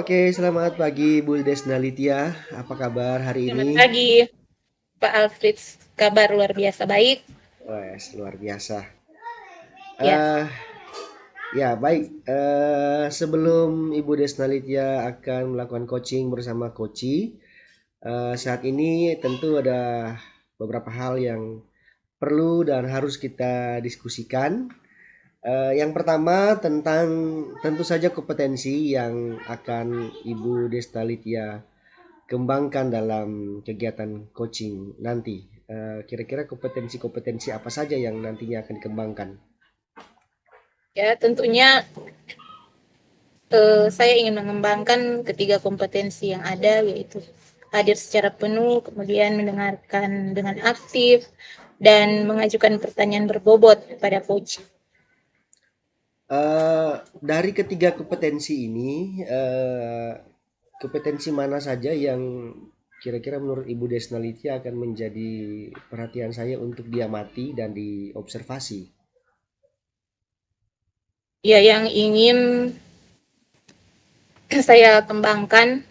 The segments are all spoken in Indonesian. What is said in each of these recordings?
Oke, selamat pagi Bu Desna Litya. Apa kabar hari ini? Selamat pagi, Pak Alfred. Kabar luar biasa baik. Wes, luar biasa. Ya, eh ya, baik. Sebelum Ibu Desna Litya akan melakukan coaching bersama Koci, saat ini tentu ada beberapa hal yang perlu dan harus kita diskusikan. Yang pertama tentang tentu saja kompetensi yang akan Ibu Desna Litya kembangkan dalam kegiatan coaching nanti. Kira-kira kompetensi-kompetensi apa saja yang nantinya akan dikembangkan? ya tentunya saya ingin mengembangkan ketiga kompetensi yang ada, yaitu hadir secara penuh, kemudian mendengarkan dengan aktif, dan mengajukan pertanyaan berbobot kepada coach. Dari ketiga kompetensi ini, kompetensi mana saja yang kira-kira menurut Ibu Desna Litya akan menjadi perhatian saya untuk diamati dan diobservasi? Ya, yang ingin saya kembangkan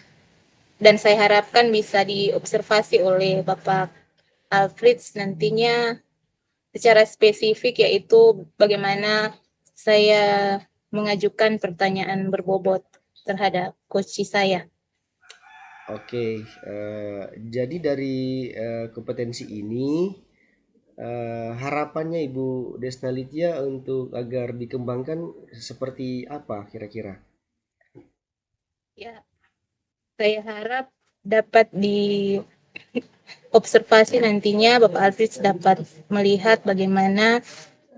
dan saya harapkan bisa diobservasi oleh Bapak Alfred nantinya secara spesifik, yaitu bagaimana saya mengajukan pertanyaan berbobot terhadap coach saya. Oke, jadi dari kompetensi ini harapannya Ibu Desna Litya untuk agar dikembangkan seperti apa kira-kira? Ya, saya harap dapat diobservasi nantinya Bapak Alfred dapat melihat bagaimana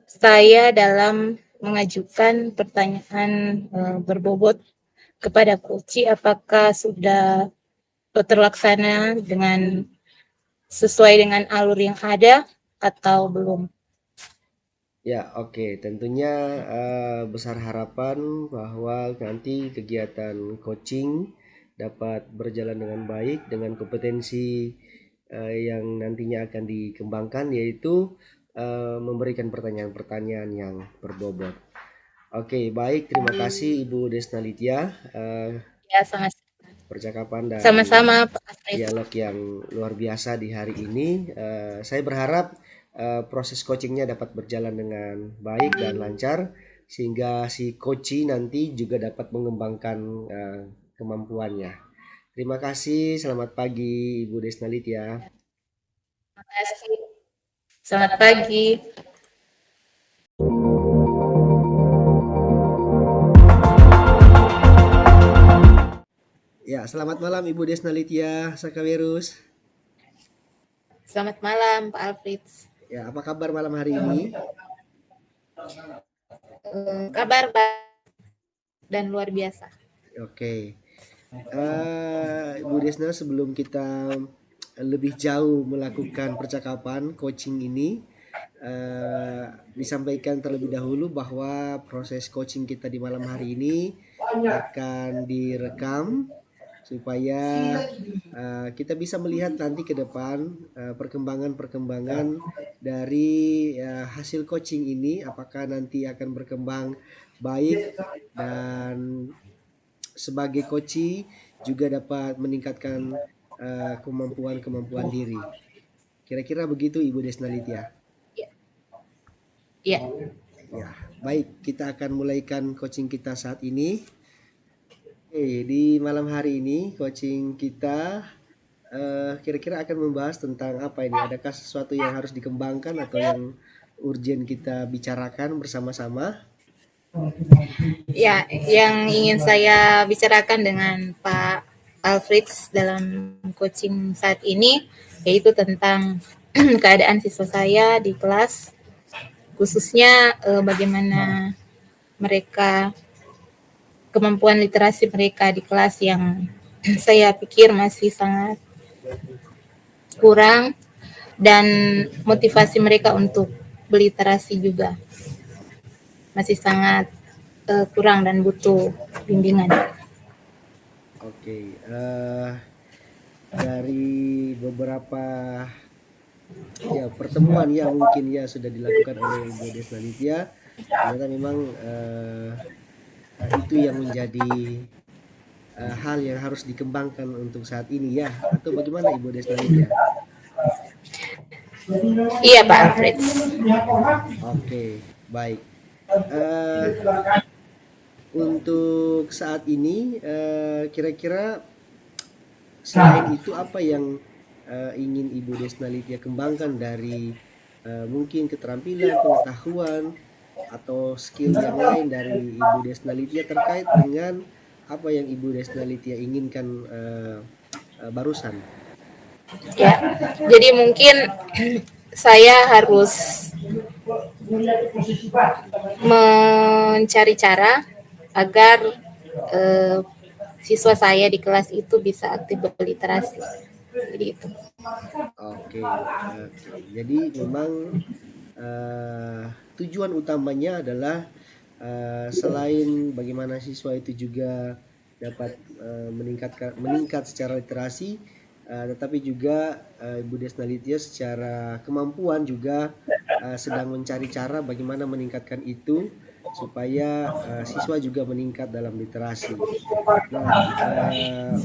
saya dalam mengajukan pertanyaan berbobot kepada coach, apakah sudah terlaksana dengan sesuai dengan alur yang ada atau belum. Ya, oke. Tentunya besar harapan bahwa nanti kegiatan coaching dapat berjalan dengan baik dengan kompetensi yang nantinya akan dikembangkan, yaitu memberikan pertanyaan-pertanyaan yang berbobot. Oke, baik. Terima kasih Ibu Desna Litya. Eh, Ya, sama Percakapan dan sama-sama Pak Astrid. dialog yang luar biasa di hari ini. Saya berharap proses coachingnya dapat berjalan dengan baik dan lancar sehingga si coach nanti juga dapat mengembangkan kemampuannya. Terima kasih. Selamat pagi Ibu Desna Litya. Terima kasih. Selamat pagi. Ya, selamat malam Ibu Desna Litya Sakawerus. Selamat malam Pak Alfred. Ya, apa kabar malam hari ini? Kabar baik dan luar biasa. Oke. Ibu Desna, sebelum kita lebih jauh melakukan percakapan coaching ini, disampaikan terlebih dahulu bahwa proses coaching kita di malam hari ini akan direkam supaya kita bisa melihat nanti ke depan perkembangan-perkembangan dari hasil coaching ini, apakah nanti akan berkembang baik dan sebagai coach juga dapat meningkatkan kemampuan-kemampuan diri. Kira-kira begitu Ibu Desna Litya. Ya, Ya, baik, kita akan mulaikan coaching kita saat ini. Oke, di malam hari ini coaching kita kira-kira akan membahas tentang apa ini? Adakah sesuatu yang harus dikembangkan atau yang urgent kita bicarakan bersama-sama? ya, yang ingin saya bicarakan dengan Pak Alfred dalam coaching saat ini yaitu tentang keadaan siswa saya di kelas, khususnya bagaimana mereka kemampuan literasi mereka di kelas yang saya pikir masih sangat kurang, dan motivasi mereka untuk berliterasi juga masih sangat kurang dan butuh bimbingan. Oke, dari beberapa ya pertemuan yang mungkin ya sudah dilakukan oleh Ibu Desna Litya, ternyata memang itu yang menjadi hal yang harus dikembangkan untuk saat ini ya, atau bagaimana Ibu Desnalitya? Iya Pak Alfred. Oke, baik. Eh, untuk saat ini, kira-kira selain itu apa yang ingin Ibu Desnalitya kembangkan dari mungkin keterampilan, pengetahuan, atau skill yang lain dari Ibu Desnalitya terkait dengan apa yang Ibu Desnalitya inginkan barusan? Ya, jadi mungkin saya harus mencari cara agar eh, siswa saya di kelas itu bisa aktif berliterasi. Jadi itu. Oke, oke. Jadi memang tujuan utamanya adalah selain bagaimana siswa itu juga dapat meningkat secara literasi, tetapi juga Ibu Desna Litya secara kemampuan juga sedang mencari cara bagaimana meningkatkan itu supaya siswa juga meningkat dalam literasi. Nah,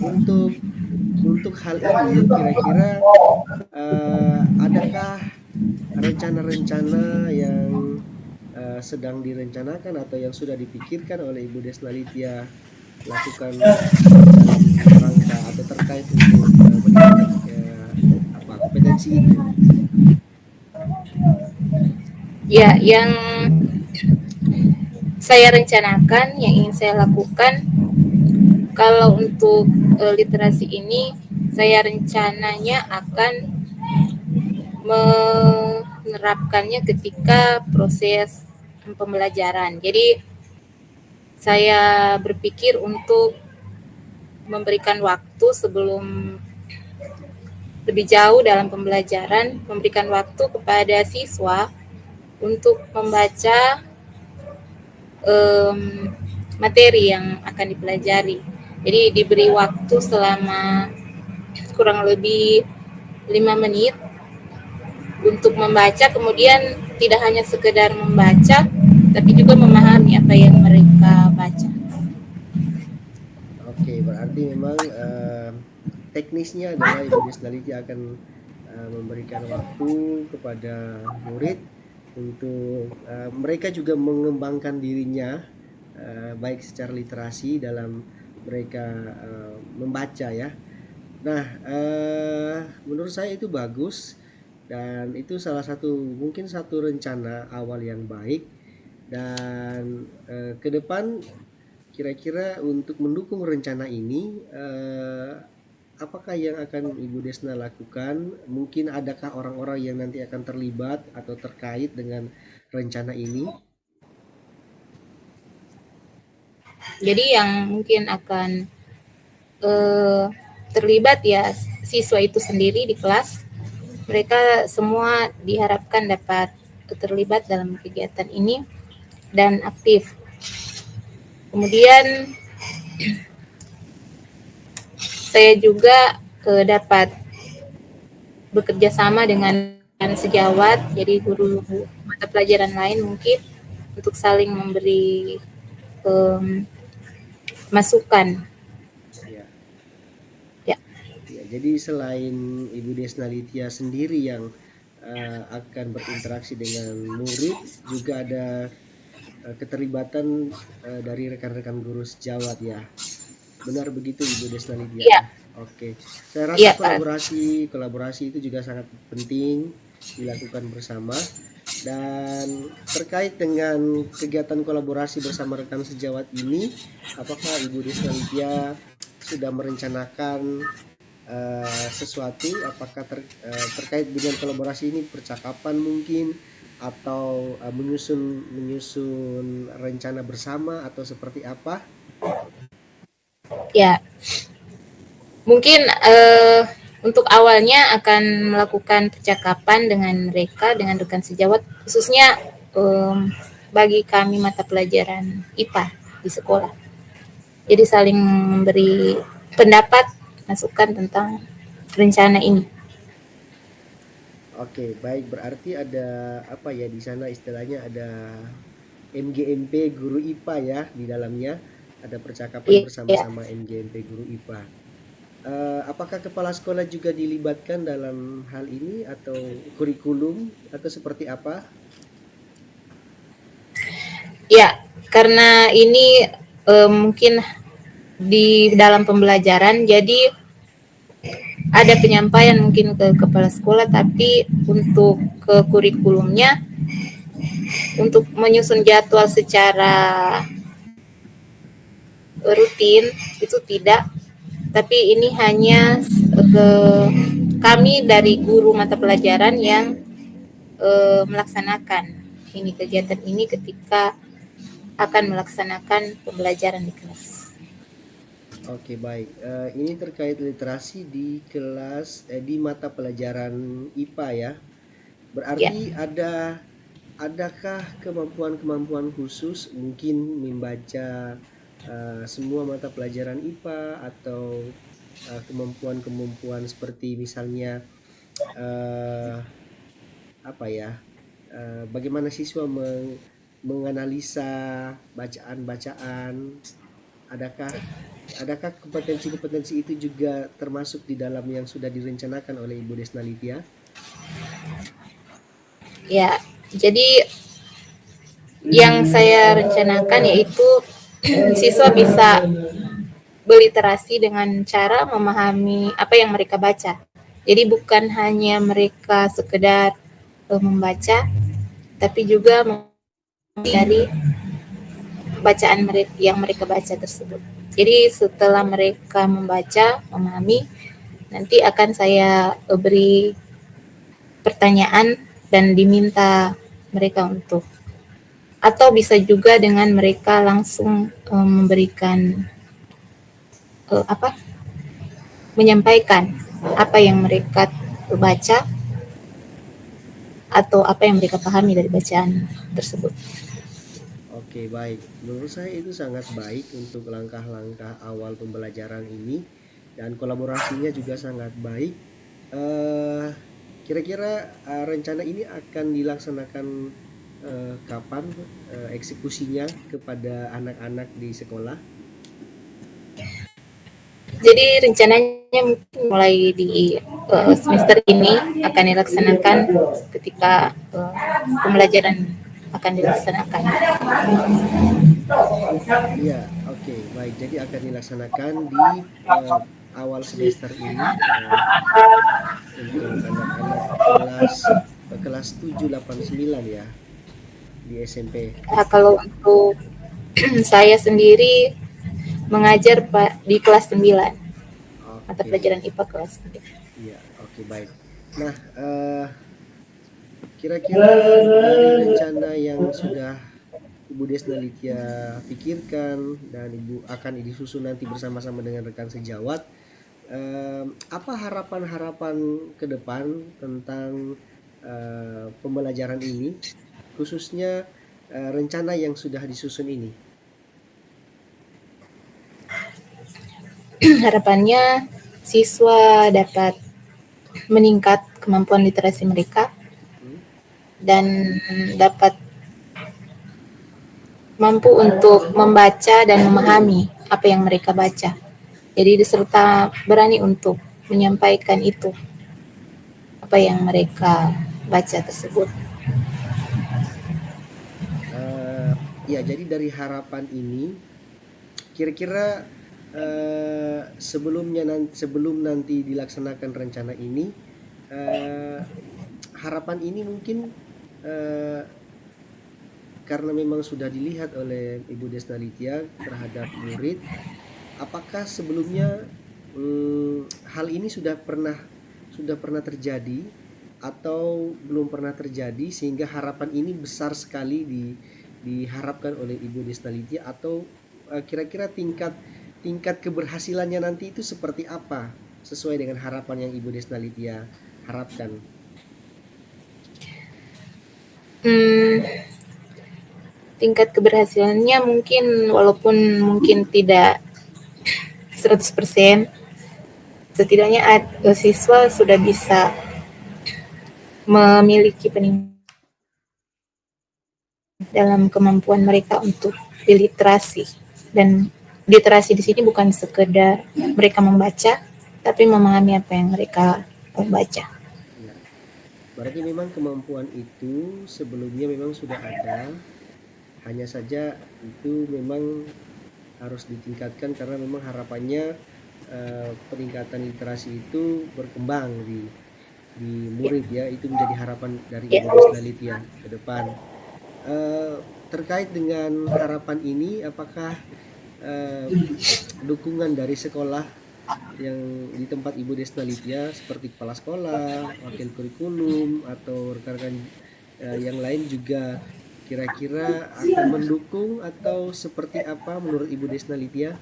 untuk hal ini kira-kira adakah rencana-rencana yang sedang direncanakan atau yang sudah dipikirkan oleh Ibu Desna Litya lakukan dalam rangka atau terkait untuk meningkatkan apa kompetensi itu? Ya, yang saya rencanakan, yang ingin saya lakukan, kalau untuk literasi ini, saya rencananya akan menerapkannya ketika proses pembelajaran. Jadi saya berpikir untuk memberikan waktu sebelum lebih jauh dalam pembelajaran, memberikan waktu kepada siswa untuk membaca materi yang akan dipelajari. Jadi diberi waktu selama kurang lebih 5 menit untuk membaca, kemudian tidak hanya sekedar membaca, tapi juga memahami apa yang mereka baca. Oke, berarti memang teknisnya adalah Ibu Desna Litya akan memberikan waktu kepada murid untuk mereka juga mengembangkan dirinya baik secara literasi dalam mereka membaca ya. Nah, menurut saya itu bagus dan itu salah satu mungkin satu rencana awal yang baik dan ke depan kira-kira untuk mendukung rencana ini apakah yang akan Ibu Desna lakukan? Mungkin adakah orang-orang yang nanti akan terlibat atau terkait dengan rencana ini? Jadi yang mungkin akan eh, terlibat ya siswa itu sendiri di kelas. Mereka semua diharapkan dapat terlibat dalam kegiatan ini dan aktif. Kemudian saya juga dapat bekerja sama dengan sejawat, jadi guru mata pelajaran lain mungkin untuk saling memberi um, masukan. Ya, Ya, ya. Jadi selain Ibu Desna Litya sendiri yang akan berinteraksi dengan murid, juga ada keterlibatan dari rekan-rekan guru sejawat ya. Benar begitu Ibu Desna Lydia iya, ya. Oke. Saya rasa iya Pak. kolaborasi itu juga sangat penting dilakukan bersama dan terkait dengan kegiatan kolaborasi bersama rekan sejawat ini, apakah Ibu Desna Lydia sudah merencanakan sesuatu apakah terkait dengan kolaborasi ini percakapan mungkin atau menyusun menyusun rencana bersama atau seperti apa? Ya, mungkin untuk awalnya akan melakukan percakapan dengan mereka, dengan rekan sejawat, khususnya bagi kami mata pelajaran IPA di sekolah. Jadi saling memberi pendapat, masukan tentang rencana ini. Oke, baik berarti ada apa ya di sana istilahnya ada MGMP guru IPA ya di dalamnya. ada percakapan Iya, bersama-sama NGMP Guru IPA. Apakah kepala sekolah juga dilibatkan dalam hal ini atau kurikulum atau seperti apa? ya, karena ini mungkin di dalam pembelajaran, jadi ada penyampaian mungkin ke kepala sekolah, tapi untuk ke kurikulumnya, untuk menyusun jadwal secara rutin itu tidak, tapi ini hanya ke kami dari guru mata pelajaran yang melaksanakan ini kegiatan ini ketika akan melaksanakan pembelajaran di kelas. Oke, baik. Ini terkait literasi di di mata pelajaran IPA ya. Ya, Berarti adakah kemampuan-kemampuan khusus mungkin membaca semua mata pelajaran IPA atau kemampuan-kemampuan seperti misalnya eh, apa ya? Bagaimana siswa menganalisa bacaan-bacaan. Adakah adakah kompetensi-kompetensi itu juga termasuk di dalam yang sudah direncanakan oleh Ibu Desnalitia? ya. Jadi yang saya rencanakan yaitu siswa bisa berliterasi dengan cara memahami apa yang mereka baca. Jadi bukan hanya mereka sekedar membaca, tapi juga dari bacaan mereka yang mereka baca tersebut. Jadi setelah mereka membaca, memahami, nanti akan saya beri pertanyaan dan diminta mereka untuk, atau bisa juga dengan mereka langsung memberikan apa, menyampaikan apa yang mereka baca atau apa yang mereka pahami dari bacaan tersebut. Oke, baik. Menurut saya itu sangat baik untuk langkah-langkah awal pembelajaran ini dan kolaborasinya juga sangat baik. Eh, Kira-kira rencana ini akan dilaksanakan kapan eksekusinya kepada anak-anak di sekolah? Jadi rencananya mungkin mulai di semester ini akan dilaksanakan ketika pembelajaran akan dilaksanakan. Iya, oke, baik. Jadi akan dilaksanakan di awal semester ini untuk anak-anak kelas 7, 8, 9 ya di SMP. Nah, kalau untuk saya sendiri mengajar di kelas 9, mata Oke, pelajaran IPA kelas 9. iya, oke, baik. Nah, kira-kira dari rencana yang sudah Ibu Desna Litya pikirkan dan Ibu akan disusun nanti bersama-sama dengan rekan sejawat, apa harapan-harapan ke depan tentang pembelajaran ini, khususnya rencana yang sudah disusun ini? Harapannya siswa dapat meningkat kemampuan literasi mereka Hmm? dan dapat mampu untuk membaca dan memahami apa yang mereka baca. Jadi serta berani untuk menyampaikan itu, apa yang mereka baca tersebut. Eh, ya, jadi dari harapan ini, kira-kira sebelum nanti dilaksanakan rencana ini, eh, harapan ini mungkin eh, karena memang sudah dilihat oleh Ibu Desna Litya terhadap murid, apakah sebelumnya hal ini sudah pernah terjadi atau belum pernah terjadi sehingga harapan ini besar sekali diharapkan oleh Ibu Desna Litya, atau kira-kira tingkat tingkat keberhasilannya nanti itu seperti apa sesuai dengan harapan yang Ibu Desna Litya harapkan? Hmm, tingkat keberhasilannya mungkin walaupun mungkin tidak 100%, setidaknya siswa sudah bisa memiliki peningkatan dalam kemampuan mereka untuk berliterasi dan literasi di sini bukan sekedar mereka membaca, tapi memahami apa yang mereka baca. Ya, berarti memang kemampuan itu sebelumnya memang sudah ada, hanya saja itu memang harus ditingkatkan karena memang harapannya peningkatan literasi itu berkembang di Ya, murid ya, itu menjadi harapan dari ya. Ibu Desnalitia ke depan. Terkait dengan harapan ini, apakah eh, dukungan dari sekolah yang di tempat Ibu Desnalitia seperti kepala sekolah, wakil kurikulum, atau rekan-rekan yang lain juga kira-kira akan mendukung atau seperti apa menurut Ibu Desnalitia?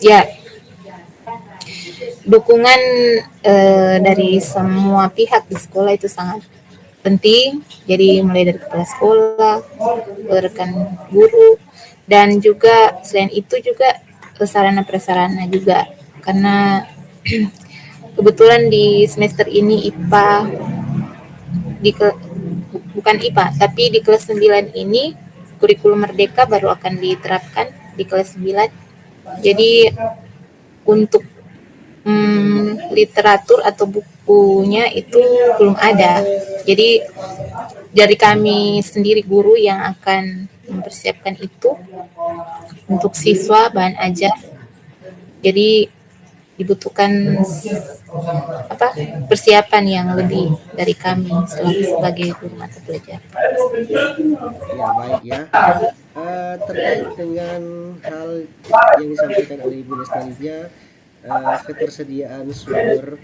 Ya, dukungan dari semua pihak di sekolah itu sangat penting. Jadi mulai dari kepala sekolah, rekan guru, dan juga selain itu juga sarana prasarana juga. Karena kebetulan di semester ini IPA di ke, bukan IPA, tapi di kelas 9 ini kurikulum merdeka baru akan diterapkan di kelas 9. Jadi untuk literatur atau bukunya itu belum ada. Jadi dari kami sendiri guru yang akan mempersiapkan itu untuk siswa bahan ajar. Jadi dibutuhkan apa persiapan yang lebih dari kami sebagai guru mata pelajaran. Ya, baik ya. Terkait dengan hal yang disampaikan oleh Ibu Desnalitia, ketersediaan sumber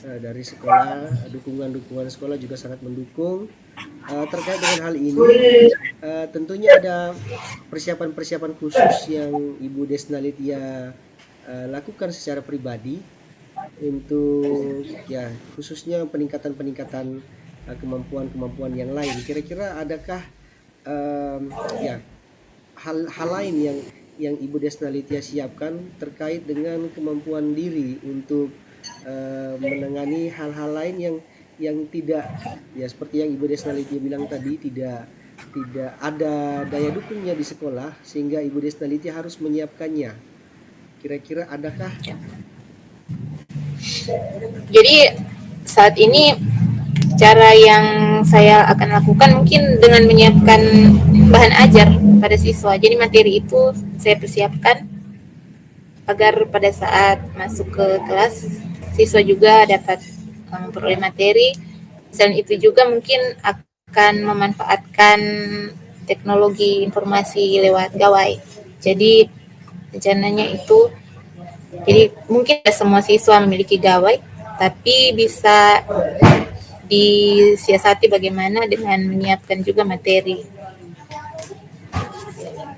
dari sekolah, dukungan-dukungan sekolah juga sangat mendukung. Terkait dengan hal ini, tentunya ada persiapan-persiapan khusus yang Ibu Desnalitia lakukan secara pribadi untuk ya khususnya peningkatan-peningkatan kemampuan-kemampuan yang lain. Kira-kira adakah ya hal lain yang Ibu Desnalitia siapkan terkait dengan kemampuan diri untuk menangani hal-hal lain yang tidak ya seperti yang Ibu Desnalitia bilang tadi, tidak ada daya dukungnya di sekolah sehingga Ibu Desnalitia harus menyiapkannya. Kira-kira adakah? Jadi saat ini cara yang saya akan lakukan mungkin dengan menyiapkan bahan ajar pada siswa. Jadi materi itu saya persiapkan agar pada saat masuk ke kelas siswa juga dapat memperoleh materi. Selain itu juga mungkin akan memanfaatkan teknologi informasi lewat gawai. Jadi rencananya itu jadi mungkin semua siswa memiliki gawai, tapi bisa disiasati bagaimana dengan menyiapkan juga materi.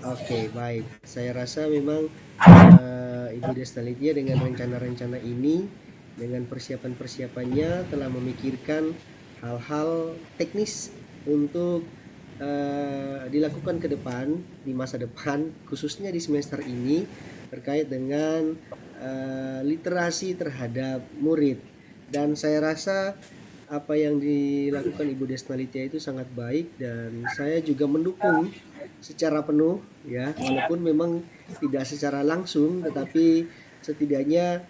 Oke, baik. Saya rasa memang Ibu Desnalitia dengan rencana-rencana ini, dengan persiapan-persiapannya telah memikirkan hal-hal teknis untuk dilakukan ke depan, di masa depan, khususnya di semester ini, terkait dengan literasi terhadap murid. Dan saya rasa apa yang dilakukan Ibu Desnalitia itu sangat baik dan saya juga mendukung secara penuh ya, walaupun memang tidak secara langsung, tetapi setidaknya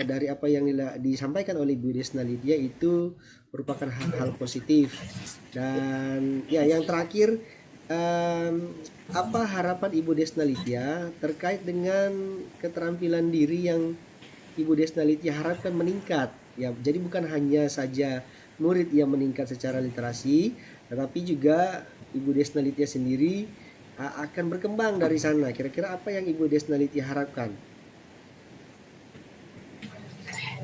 dari apa yang disampaikan oleh Ibu Desnalitia itu merupakan hal-hal positif. Dan ya yang terakhir, em, apa harapan Ibu Desnalitia terkait dengan keterampilan diri yang Ibu Desnalitia harapkan meningkat? Ya, jadi bukan hanya saja murid yang meningkat secara literasi, tetapi juga Ibu Desnalitia sendiri akan berkembang dari sana. Kira-kira apa yang Ibu Desnalitia harapkan?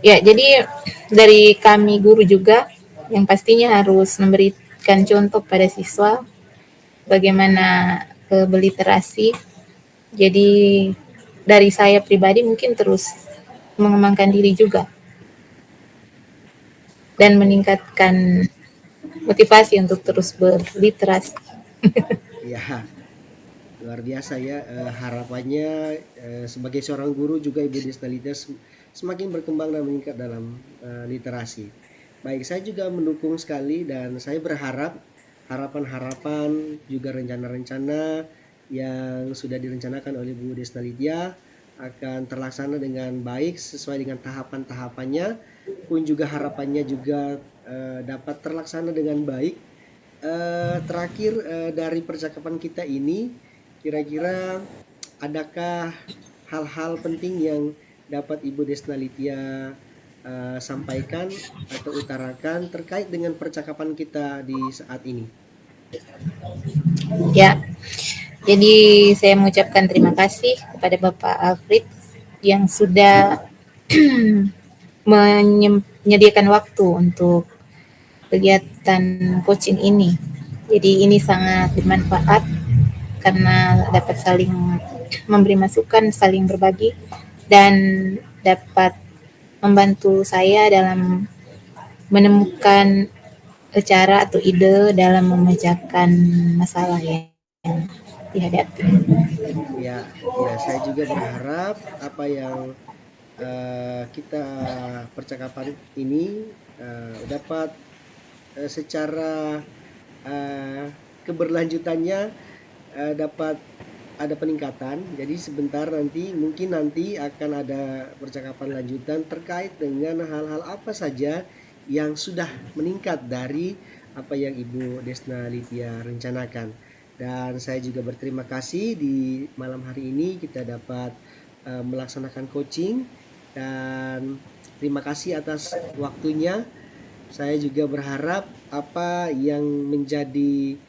Ya, jadi dari kami guru juga yang pastinya harus memberikan contoh pada siswa bagaimana berliterasi. Jadi dari saya pribadi mungkin terus mengembangkan diri juga dan meningkatkan motivasi untuk terus berliterasi. Ya, luar biasa ya, harapannya sebagai seorang guru juga Ibu Desnalitia semakin berkembang dan meningkat dalam literasi. Baik, saya juga mendukung sekali dan saya berharap harapan-harapan juga rencana-rencana yang sudah direncanakan oleh Bu Desna Lydia akan terlaksana dengan baik sesuai dengan tahapan-tahapannya, pun juga harapannya juga dapat terlaksana dengan baik. Terakhir dari percakapan kita ini, kira-kira adakah hal-hal penting yang dapat Ibu Desna Lydia sampaikan atau utarakan terkait dengan percakapan kita di saat ini? Ya, jadi saya mengucapkan terima kasih kepada Bapak Alfred yang sudah menyediakan waktu untuk kegiatan coaching ini. Jadi ini sangat bermanfaat karena dapat saling memberi masukan, saling berbagi, dan dapat membantu saya dalam menemukan cara atau ide dalam memecahkan masalah yang dihadapi. Ya, ya, saya juga berharap apa yang kita percakapan ini dapat secara keberlanjutannya dapat ada peningkatan. Jadi sebentar nanti mungkin nanti akan ada percakapan lanjutan terkait dengan hal-hal apa saja yang sudah meningkat dari apa yang Ibu Desna Lydia rencanakan. Dan saya juga berterima kasih di malam hari ini kita dapat melaksanakan coaching, dan terima kasih atas waktunya. Saya juga berharap apa yang menjadi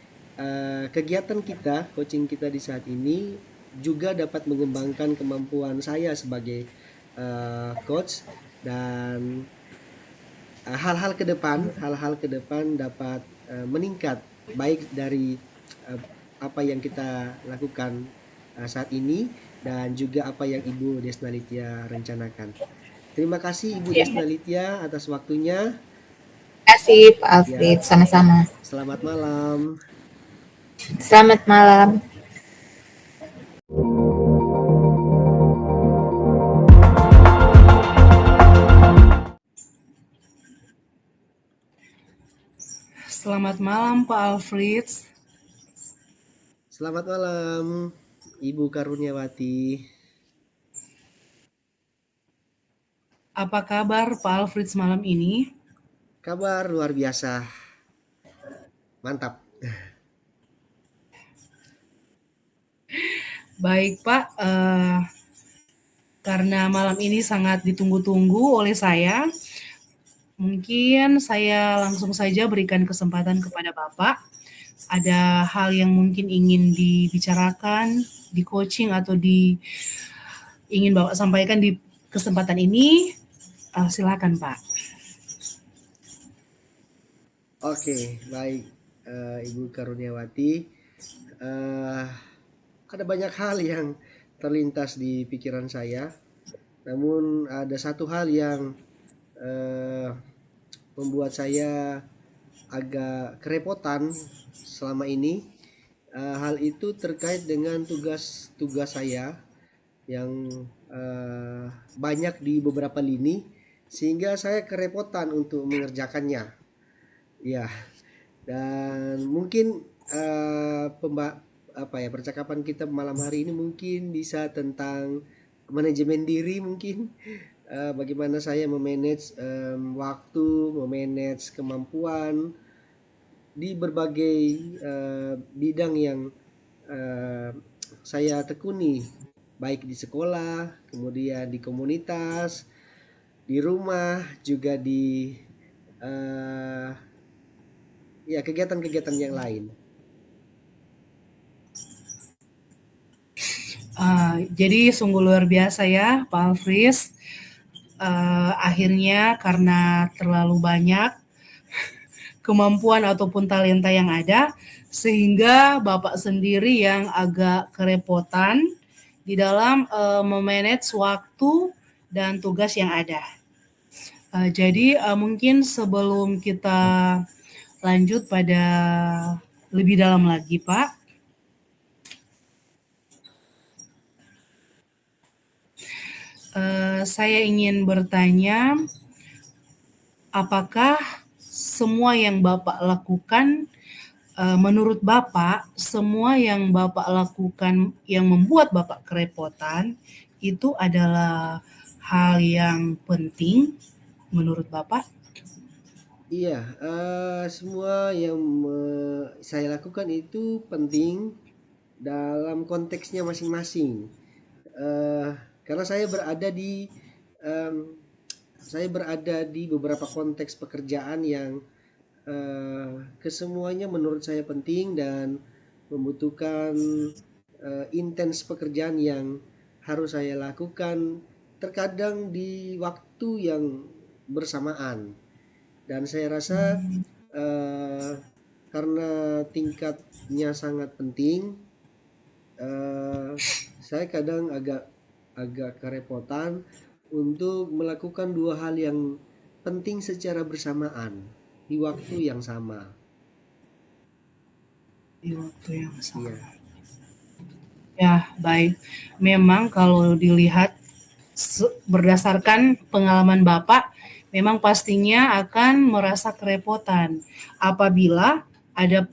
kegiatan kita, coaching kita di saat ini juga dapat mengembangkan kemampuan saya sebagai coach, dan hal-hal ke depan dapat meningkat baik dari uh, apa yang kita lakukan saat ini dan juga apa yang Ibu Desna Lydia rencanakan. Terima kasih Ibu Ya, Desna Lydia atas waktunya. terima kasih Pak Alfred, Ya, sama-sama. selamat malam. Selamat malam. Selamat malam Pak Alfred. Selamat malam Ibu Karuniawati. Apa kabar Pak Alfred malam ini? Kabar luar biasa. Mantap. Baik Pak, karena malam ini sangat ditunggu-tunggu oleh saya, mungkin saya langsung saja berikan kesempatan kepada Bapak. Ada hal yang mungkin ingin dibicarakan, di coaching atau ingin Bapak sampaikan di kesempatan ini, silakan Pak. Oke, baik Ibu Karuniawati. Eh, ada banyak hal yang terlintas di pikiran saya. Namun ada satu hal yang eh, membuat saya agak kerepotan selama ini. Hal itu terkait dengan tugas-tugas saya yang banyak di beberapa lini, sehingga saya kerepotan untuk mengerjakannya. Ya, dan mungkin percakapan kita malam hari ini mungkin bisa tentang manajemen diri, mungkin bagaimana saya memanage waktu, memanage kemampuan di berbagai bidang yang eh, saya tekuni, baik di sekolah, kemudian di komunitas, di rumah, juga di eh, ya kegiatan-kegiatan yang lain. Jadi sungguh luar biasa ya Pak Alfred. Akhirnya karena terlalu banyak kemampuan ataupun talenta yang ada, sehingga Bapak sendiri yang agak kerepotan di dalam memanage waktu dan tugas yang ada. Jadi mungkin sebelum kita lanjut pada lebih dalam lagi Pak, saya ingin bertanya, apakah semua yang Bapak lakukan menurut Bapak, semua yang Bapak lakukan yang membuat Bapak kerepotan itu adalah hal yang penting menurut Bapak? Iya, semua yang saya lakukan itu penting dalam konteksnya masing-masing. Eh, karena em, saya berada di beberapa konteks pekerjaan yang kesemuanya menurut saya penting dan membutuhkan intens pekerjaan yang harus saya lakukan terkadang di waktu yang bersamaan. Dan saya rasa eh, karena tingkatnya sangat penting, eh, saya kadang agak agak kerepotan untuk melakukan dua hal yang penting secara bersamaan di waktu yang sama. Di waktu yang Iya. sama. Ya, baik. Memang kalau dilihat berdasarkan pengalaman Bapak, memang pastinya akan merasa kerepotan apabila ada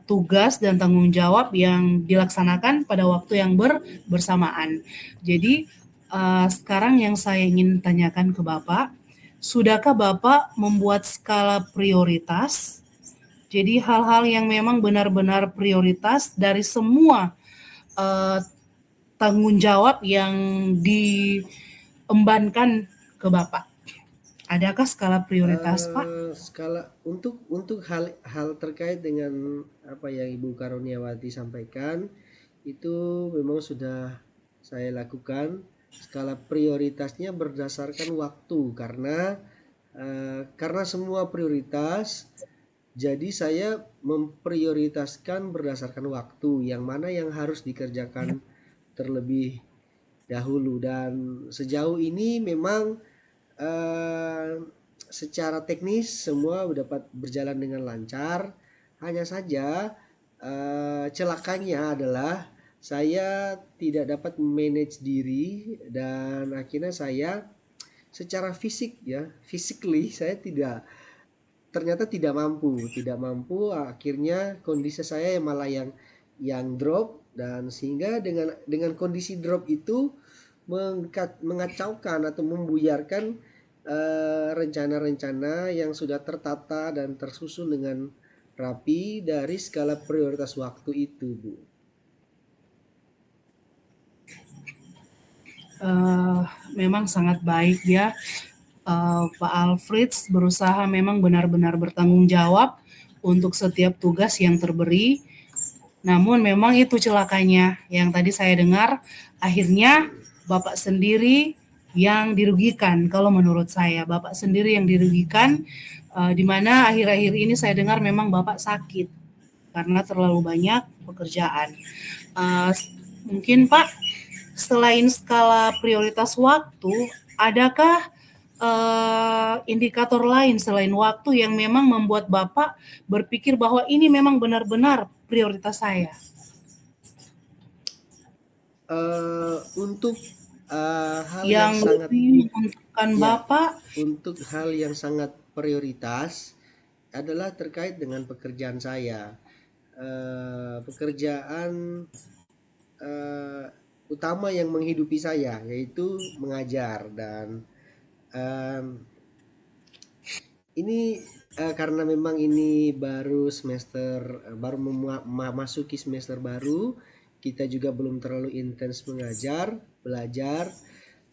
tugas dan tanggung jawab yang dilaksanakan pada waktu yang bersamaan. Jadi sekarang yang saya ingin tanyakan ke Bapak, sudahkah Bapak membuat skala prioritas? Jadi hal-hal yang memang benar-benar prioritas dari semua eh, tanggung jawab yang diembankan ke Bapak. Adakah skala prioritas, Pak? Skala untuk hal terkait dengan apa yang Ibu Karuniawati sampaikan itu memang sudah saya lakukan. Skala prioritasnya berdasarkan waktu karena semua prioritas, jadi saya memprioritaskan berdasarkan waktu yang mana yang harus dikerjakan terlebih dahulu. Dan sejauh ini memang eh, secara teknis semua dapat berjalan dengan lancar. Hanya saja celakanya adalah saya tidak dapat manage diri dan akhirnya saya secara fisik ya, physically saya ternyata tidak mampu, akhirnya kondisi saya malah yang drop, dan sehingga dengan kondisi drop itu mengacaukan atau membuyarkan rencana-rencana yang sudah tertata dan tersusun dengan rapi dari skala prioritas waktu itu, Bu. Eh, Memang sangat baik ya, Pak Alfreds berusaha memang benar-benar bertanggung jawab untuk setiap tugas yang terberi. Namun memang itu celakanya yang tadi saya dengar, akhirnya Bapak sendiri yang dirugikan. Kalau menurut saya, Bapak sendiri yang dirugikan, di mana akhir-akhir ini saya dengar memang Bapak sakit karena terlalu banyak pekerjaan. Uh, Mungkin Pak, selain skala prioritas waktu, adakah indikator lain selain waktu yang memang membuat Bapak berpikir bahwa ini memang benar-benar prioritas saya? Untuk hal yang Yang sangat lebih menguntungkan ya Bapak? untuk hal yang sangat prioritas adalah terkait dengan pekerjaan saya. Pekerjaan eh, utama yang menghidupi saya yaitu mengajar, dan em, ini karena memang ini baru memasuki semester baru, kita juga belum terlalu intens belajar.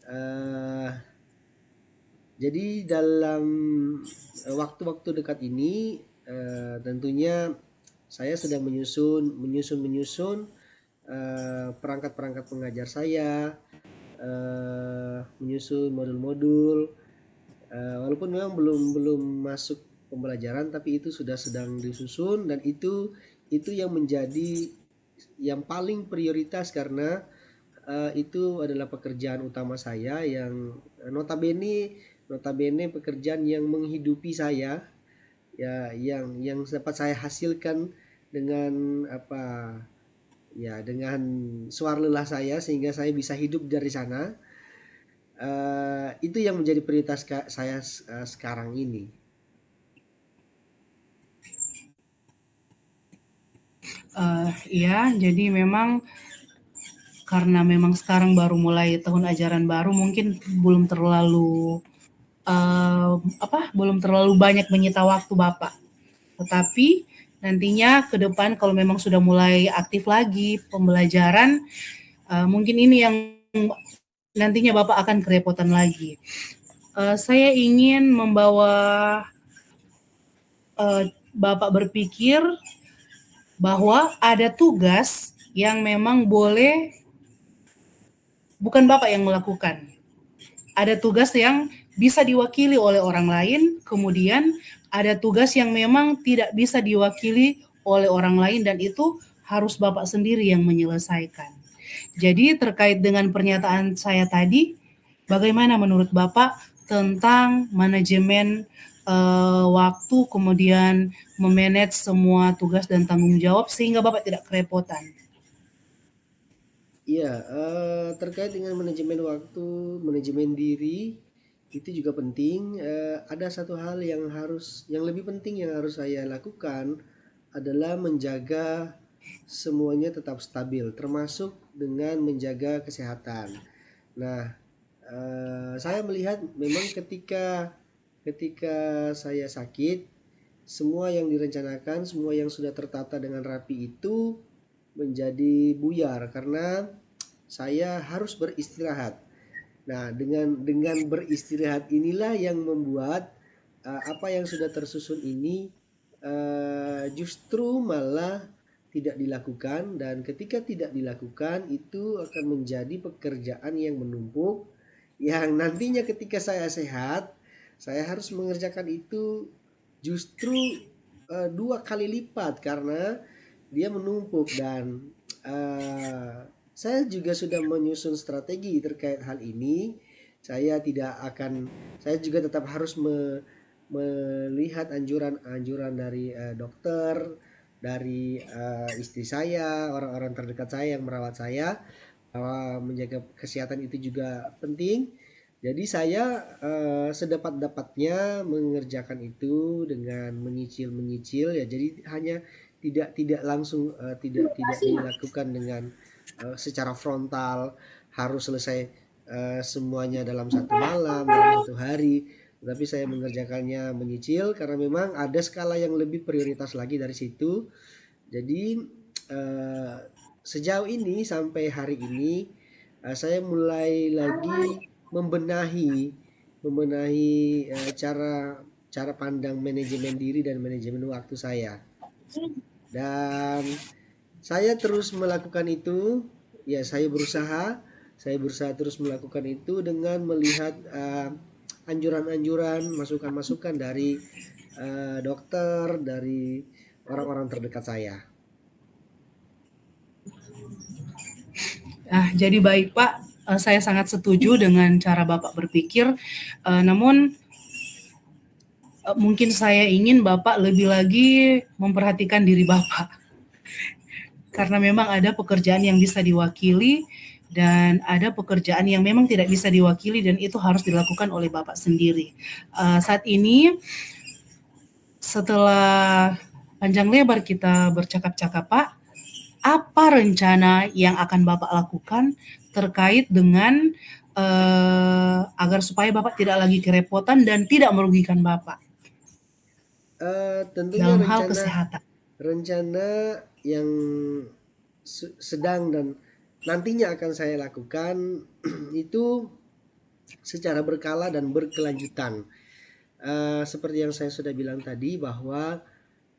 eh, jadi dalam waktu-waktu dekat ini tentunya saya sedang menyusun perangkat-perangkat pengajar saya, menyusun modul-modul. Walaupun memang belum belum masuk pembelajaran, tapi itu sudah sedang disusun, dan itu yang menjadi yang paling prioritas karena itu adalah pekerjaan utama saya yang notabene notabene pekerjaan yang menghidupi saya, ya, yang dapat saya hasilkan dengan apa, ya, dengan suara lelah saya sehingga saya bisa hidup dari sana. Itu yang menjadi prioritas saya sekarang ini. Iya, jadi memang karena memang sekarang baru mulai tahun ajaran baru, mungkin belum terlalu banyak menyita waktu Bapak. Tetapi nantinya ke depan kalau memang sudah mulai aktif lagi pembelajaran, mungkin ini yang nantinya Bapak akan kerepotan lagi. Saya ingin membawa Bapak berpikir bahwa ada tugas yang memang bukan Bapak yang melakukan. Ada tugas yang bisa diwakili oleh orang lain, kemudian ada tugas yang memang tidak bisa diwakili oleh orang lain dan itu harus Bapak sendiri yang menyelesaikan. Jadi terkait dengan pernyataan saya tadi, bagaimana menurut Bapak tentang manajemen waktu, kemudian memanage semua tugas dan tanggung jawab sehingga Bapak tidak kerepotan? Iya, terkait dengan manajemen waktu, manajemen diri itu juga penting. Ada satu hal yang lebih penting yang harus saya lakukan adalah menjaga semuanya tetap stabil, termasuk dengan menjaga kesehatan. Nah, saya melihat memang ketika saya sakit, semua yang direncanakan, semua yang sudah tertata dengan rapi itu menjadi buyar karena saya harus beristirahat. Nah, dengan beristirahat inilah yang membuat apa yang sudah tersusun ini justru malah tidak dilakukan, dan ketika tidak dilakukan itu akan menjadi pekerjaan yang menumpuk yang nantinya ketika saya sehat saya harus mengerjakan itu justru 2 kali lipat karena dia menumpuk. Dan saya juga sudah menyusun strategi terkait hal ini. Saya tidak akan, saya juga tetap harus melihat anjuran-anjuran dari dokter, dari istri saya, orang-orang terdekat saya yang merawat saya, bahwa menjaga kesehatan itu juga penting. Jadi saya sedapat-dapatnya mengerjakan itu dengan menyicil ya. Jadi hanya tidak langsung tidak dilakukan dengan secara frontal harus selesai semuanya dalam satu malam, dalam satu hari. Tetapi saya mengerjakannya menyicil karena memang ada skala yang lebih prioritas lagi dari situ. Jadi sejauh ini sampai hari ini saya mulai lagi membenahi cara cara pandang manajemen diri dan manajemen waktu saya. Dan saya terus melakukan itu, ya saya berusaha terus melakukan itu dengan melihat anjuran-anjuran, masukan-masukan dari dokter, dari orang-orang terdekat saya. Jadi baik Pak, saya sangat setuju dengan cara Bapak berpikir. Namun mungkin saya ingin Bapak lebih lagi memperhatikan diri Bapak. Karena memang ada pekerjaan yang bisa diwakili dan ada pekerjaan yang memang tidak bisa diwakili dan itu harus dilakukan oleh Bapak sendiri. Saat ini setelah panjang lebar kita bercakap-cakap Pak, apa rencana yang akan Bapak lakukan terkait dengan agar supaya Bapak tidak lagi kerepotan dan tidak merugikan Bapak Tentunya dalam hal kesehatan? rencana yang sedang dan nantinya akan saya lakukan itu secara berkala dan berkelanjutan. Seperti yang saya sudah bilang tadi bahwa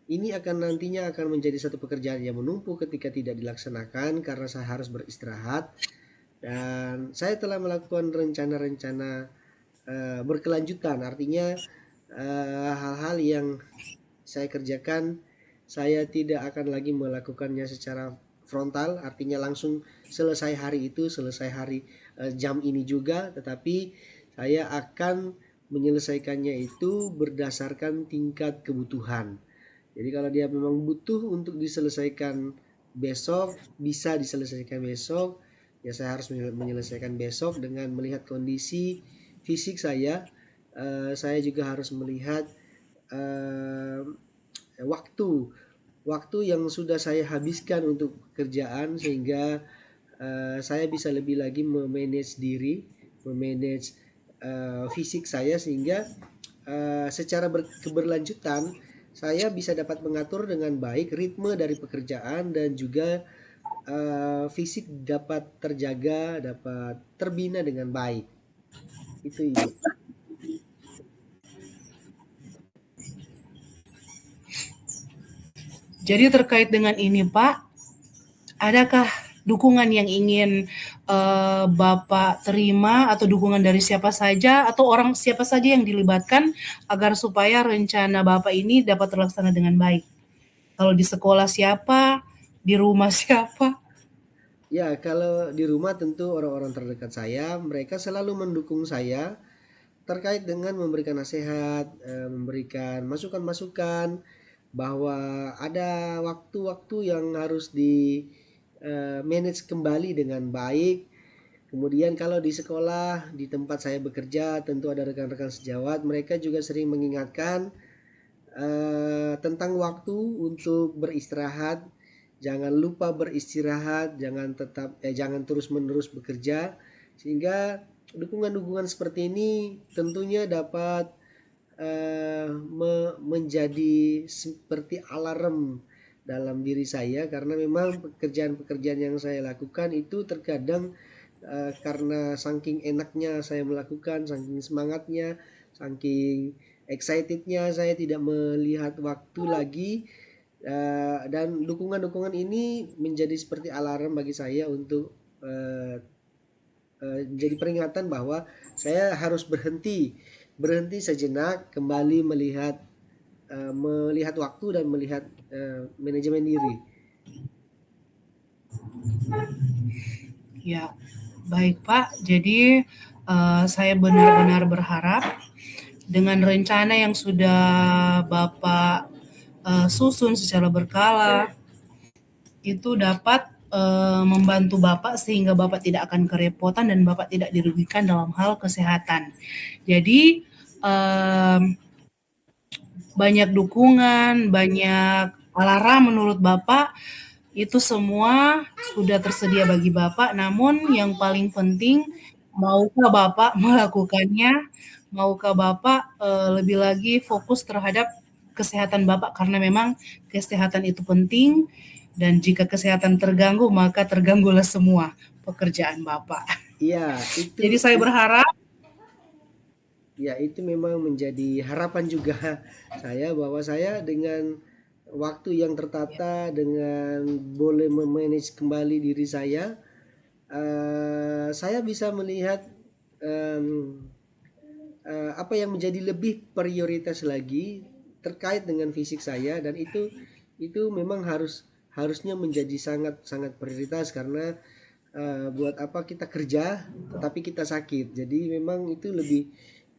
ini nantinya akan menjadi satu pekerjaan yang menumpuk ketika tidak dilaksanakan karena saya harus beristirahat. Dan saya telah melakukan rencana-rencana berkelanjutan, artinya hal-hal yang saya kerjakan saya tidak akan lagi melakukannya secara frontal, artinya langsung selesai hari itu, selesai hari jam ini juga, tetapi saya akan menyelesaikannya itu berdasarkan tingkat kebutuhan. Jadi kalau dia memang butuh untuk diselesaikan besok, bisa diselesaikan besok, ya saya harus menyelesaikan besok dengan melihat kondisi fisik saya. Saya juga harus melihat waktu waktu yang sudah saya habiskan untuk pekerjaan, sehingga saya bisa lebih lagi memanage diri, memanage fisik saya, sehingga secara keberlanjutan saya bisa dapat mengatur dengan baik ritme dari pekerjaan, dan juga fisik dapat terjaga, dapat terbina dengan baik. Itu Ibu. Jadi terkait dengan ini Pak, adakah dukungan yang ingin Bapak terima, atau dukungan dari siapa saja atau orang siapa saja yang dilibatkan agar supaya rencana Bapak ini dapat terlaksana dengan baik? Kalau di sekolah siapa, di rumah siapa? Ya, kalau di rumah tentu orang-orang terdekat saya, mereka selalu mendukung saya terkait dengan memberikan nasihat, memberikan masukan-masukan, bahwa ada waktu-waktu yang harus di manage kembali dengan baik. Kemudian kalau di sekolah, di tempat saya bekerja, tentu ada rekan-rekan sejawat, mereka juga sering mengingatkan tentang waktu untuk beristirahat. Jangan lupa beristirahat, jangan terus-menerus bekerja, sehingga dukungan-dukungan seperti ini tentunya dapat menjadi seperti alarm dalam diri saya, karena memang pekerjaan-pekerjaan yang saya lakukan itu terkadang karena saking enaknya saya melakukan, saking semangatnya, saking excitednya, saya tidak melihat waktu lagi, dan dukungan-dukungan ini menjadi seperti alarm bagi saya untuk jadi peringatan bahwa saya harus berhenti sejenak, kembali melihat waktu dan melihat manajemen diri. Ya, baik Pak. Jadi saya benar-benar berharap dengan rencana yang sudah Bapak susun secara berkala itu dapat membantu Bapak sehingga Bapak tidak akan kerepotan dan Bapak tidak dirugikan dalam hal kesehatan. Jadi banyak dukungan, banyak alarm menurut Bapak, itu semua sudah tersedia bagi Bapak, namun yang paling penting, maukah Bapak melakukannya, maukah Bapak lebih lagi fokus terhadap kesehatan Bapak, karena memang kesehatan itu penting, dan jika kesehatan terganggu, maka terganggulah semua pekerjaan Bapak. Iya, Jadi saya berharap ya itu memang menjadi harapan juga saya, bahwa saya dengan waktu yang tertata, dengan boleh memanage kembali diri saya bisa melihat apa yang menjadi lebih prioritas lagi terkait dengan fisik saya, dan itu memang harusnya menjadi sangat sangat prioritas, karena buat apa kita kerja tetapi kita sakit. Jadi memang itu lebih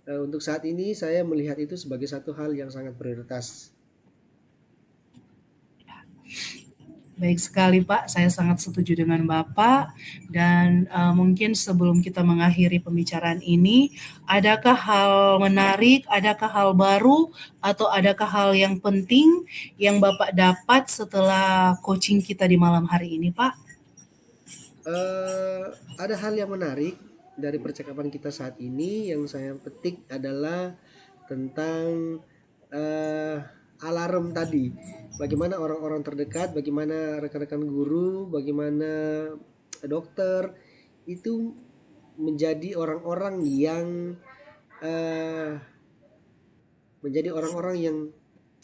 untuk saat ini saya melihat itu sebagai satu hal yang sangat prioritas. baik sekali Pak, saya sangat setuju dengan Bapak, dan mungkin sebelum kita mengakhiri pembicaraan ini, adakah hal menarik, adakah hal baru, atau adakah hal yang penting yang Bapak dapat setelah coaching kita di malam hari ini Pak? Ada hal yang menarik dari percakapan kita saat ini yang saya petik adalah tentang alarm tadi. Bagaimana orang-orang terdekat, bagaimana rekan-rekan guru, bagaimana dokter itu menjadi orang-orang yang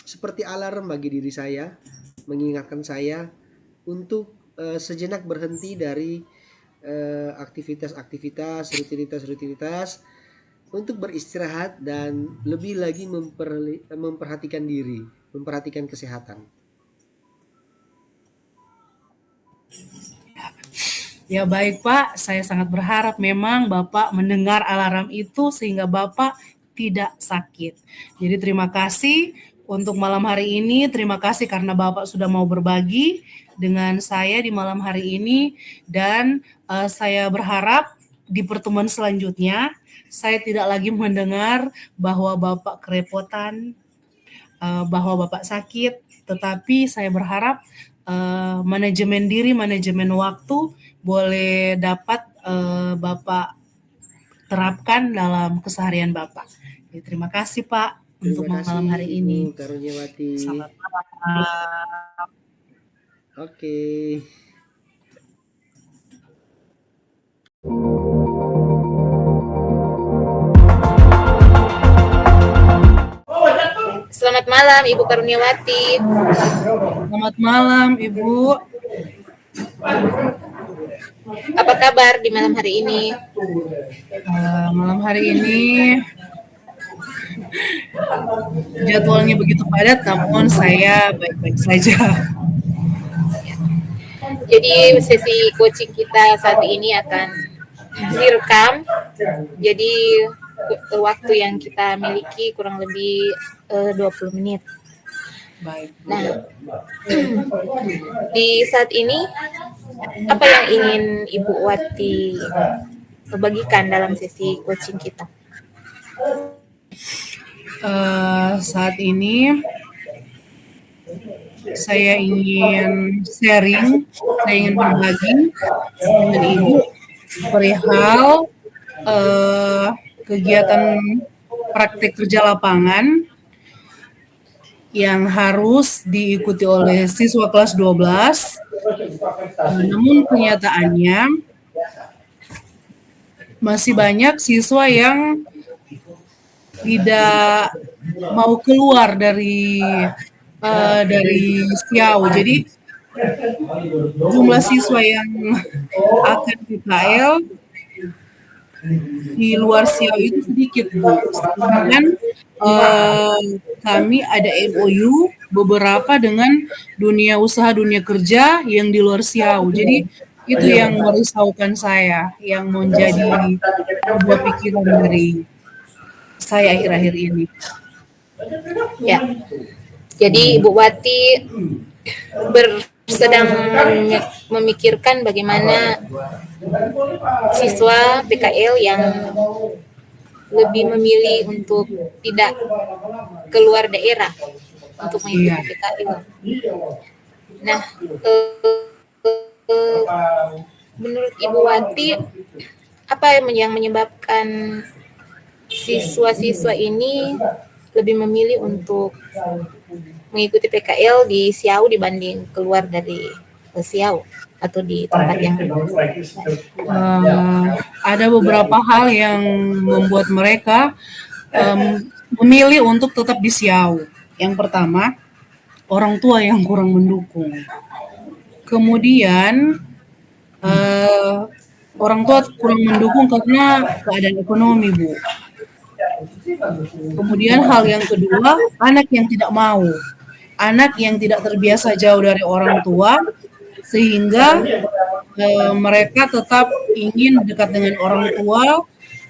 seperti alarm bagi diri saya, mengingatkan saya untuk sejenak berhenti dari aktivitas-aktivitas, rutinitas untuk beristirahat dan lebih lagi memperhatikan diri, memperhatikan kesehatan. Ya baik Pak, saya sangat berharap memang Bapak mendengar alarm itu sehingga Bapak tidak sakit. Jadi terima kasih untuk malam hari ini, terima kasih karena Bapak sudah mau berbagi dengan saya di malam hari ini, dan saya berharap di pertemuan selanjutnya saya tidak lagi mendengar bahwa Bapak kerepotan bahwa Bapak sakit, tetapi saya berharap manajemen diri, manajemen waktu boleh dapat Bapak terapkan dalam keseharian Bapak. Jadi, terima kasih Pak untuk Terima kasih malam hari Ibu ini. Karunyawati. Selamat malam. Oke. Selamat malam Ibu Karunyawati. Selamat malam Ibu. Apa kabar di malam hari ini? Malam hari ini jadwalnya begitu padat, namun saya baik-baik saja. Jadi sesi coaching kita saat ini akan direkam. Jadi waktu yang kita miliki kurang lebih 20 menit. Baik. Nah, di saat ini apa yang ingin Ibu Wati bagikan dalam sesi coaching kita? Saat ini saya ingin sharing, saya ingin berbagi dengan Ibu perihal kegiatan praktek kerja lapangan yang harus diikuti oleh siswa kelas 12. Namun kenyataannya masih banyak siswa yang tidak mau keluar dari SIAU. Jadi jumlah siswa yang akan PKL di luar SIAU itu sedikit, Bu. Sedangkan kami ada MOU beberapa dengan dunia usaha, dunia kerja yang di luar SIAU. Jadi itu yang merisaukan saya, yang menjadi sebuah pikiran dari saya akhir-akhir ini. Ya. Jadi Ibu Wati sedang memikirkan bagaimana siswa PKL yang lebih memilih untuk tidak keluar daerah untuk mengikuti PKL. Nah, menurut Ibu Wati, apa yang menyebabkan siswa-siswa ini lebih memilih untuk mengikuti PKL di SIAU dibanding keluar dari SIAU atau di tempat yang ada beberapa hal yang membuat mereka memilih untuk tetap di SIAU. Yang pertama, orang tua yang kurang mendukung. Kemudian orang tua kurang mendukung karena keadaan ekonomi, Bu. Kemudian hal yang kedua, anak yang tidak mau. Anak yang tidak terbiasa jauh dari orang tua, sehingga mereka tetap ingin dekat dengan orang tua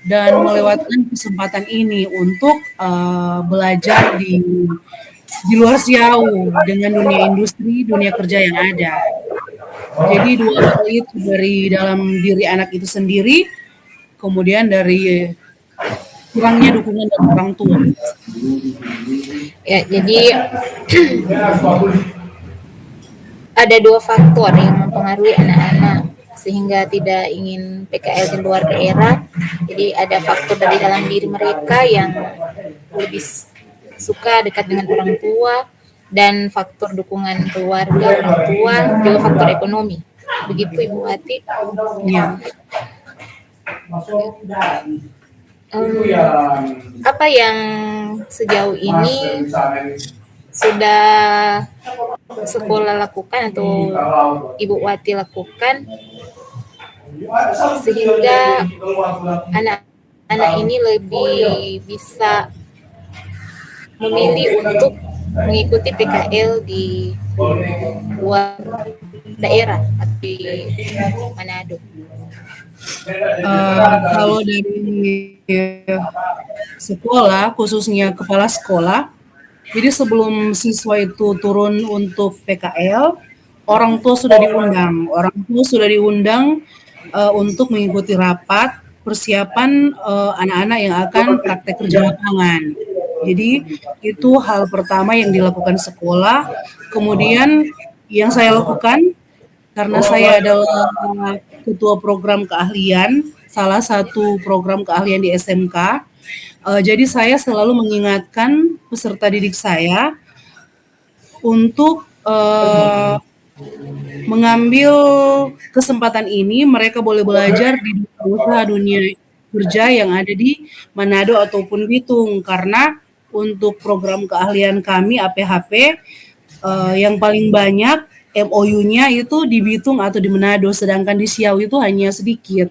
dan melewatkan kesempatan ini untuk belajar di luar SIAU dengan dunia industri, dunia kerja yang ada. Jadi dua hal itu dari dalam diri anak itu sendiri, kemudian dari kurangnya dukungan dari orang tua. Ya, jadi ada dua faktor yang mempengaruhi anak-anak sehingga tidak ingin PKL di luar daerah. Jadi ada faktor dari dalam diri mereka yang lebih suka dekat dengan orang tua, dan faktor dukungan keluarga orang tua, juga faktor ekonomi. Begitu Ibu Wati. Ya. Apa yang sejauh ini sudah sekolah lakukan atau Ibu Wati lakukan sehingga anak-anak ini lebih bisa memilih untuk mengikuti PKL di luar daerah atau di Manado? Kalau dari sekolah, khususnya kepala sekolah, jadi sebelum siswa itu turun untuk PKL, orang tua sudah diundang. Orang tua sudah diundang untuk mengikuti rapat persiapan anak-anak yang akan praktek kerja lapangan. Jadi itu hal pertama yang dilakukan sekolah. Kemudian yang saya lakukan karena saya adalah ketua program keahlian, salah satu program keahlian di SMK. Jadi saya selalu mengingatkan peserta didik saya untuk mengambil kesempatan ini. Mereka boleh belajar di usaha dunia kerja yang ada di Manado ataupun Bitung, karena untuk program keahlian kami APHP yang paling banyak MOU-nya itu di Bitung atau di Manado, sedangkan di Siau itu hanya sedikit.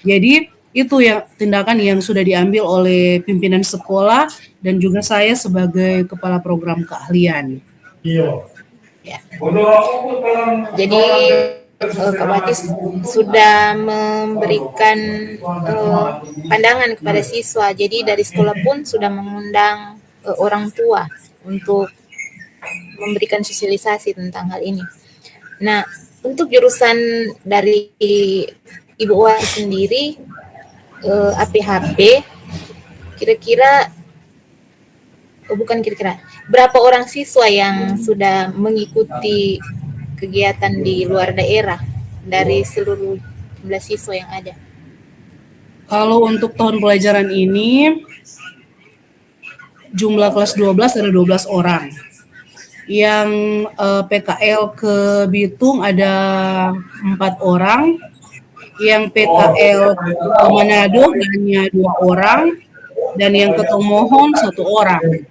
Jadi itu yang tindakan yang sudah diambil oleh pimpinan sekolah dan juga saya sebagai kepala program keahlian. Ya. Jadi Kak Wati sudah memberikan pandangan kepada siswa. Jadi dari sekolah pun sudah mengundang orang tua untuk memberikan sosialisasi tentang hal ini. Nah, untuk jurusan dari Ibu Wati sendiri, APHP, berapa orang siswa yang sudah mengikuti kegiatan di luar daerah dari seluruh jumlah siswa yang ada? Kalau untuk tahun pelajaran ini, jumlah kelas 12 ada 12 orang. Yang PKL ke Bitung ada 4 orang. Yang PKL ke Manado hanya 2 orang. Dan yang ke Tomohon 1 orang.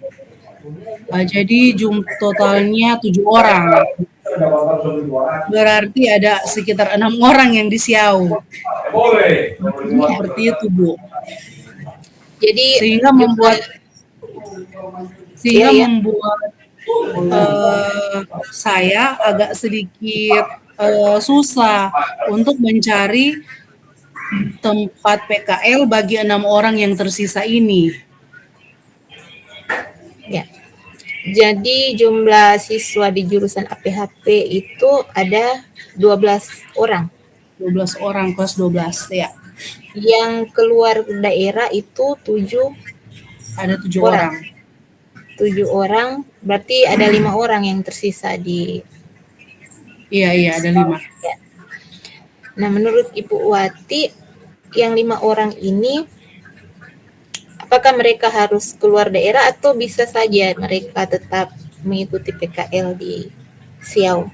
Jadi totalnya 7 orang. Berarti ada sekitar 6 orang yang di Siau. Seperti itu, Bu. Jadi sehingga membuat saya agak sedikit susah untuk mencari tempat PKL bagi 6 orang yang tersisa ini. Ya. Jadi jumlah siswa di jurusan APHP itu ada 12 orang. 12 orang, kelas 12 ya. Yang keluar daerah itu 7. Ada 7 orang. 7 orang, berarti ada 5 orang yang tersisa di... Iya, ada 5. Ya. Nah, menurut Ibu Wati, yang 5 orang ini, apakah mereka harus keluar daerah atau bisa saja mereka tetap mengikuti PKL di Siau?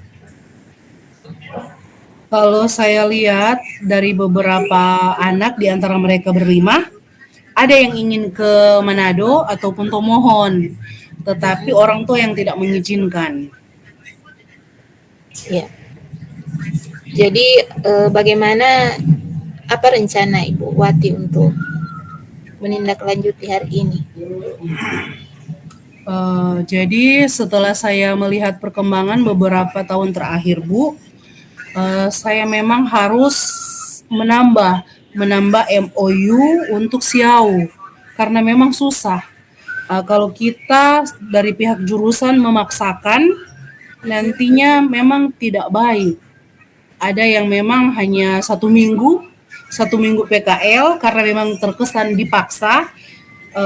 Kalau saya lihat dari beberapa anak di antara mereka berlima, ada yang ingin ke Manado ataupun Tomohon, tetapi orang tua yang tidak mengizinkan. Ya. Jadi bagaimana, apa rencana Ibu Wati untuk menindaklanjuti hari ini? Jadi setelah saya melihat perkembangan beberapa tahun terakhir, Bu, saya memang harus menambah MOU untuk Siau karena memang susah. Kalau kita dari pihak jurusan memaksakan, nantinya memang tidak baik. Ada yang memang hanya 1 minggu PKL karena memang terkesan dipaksa,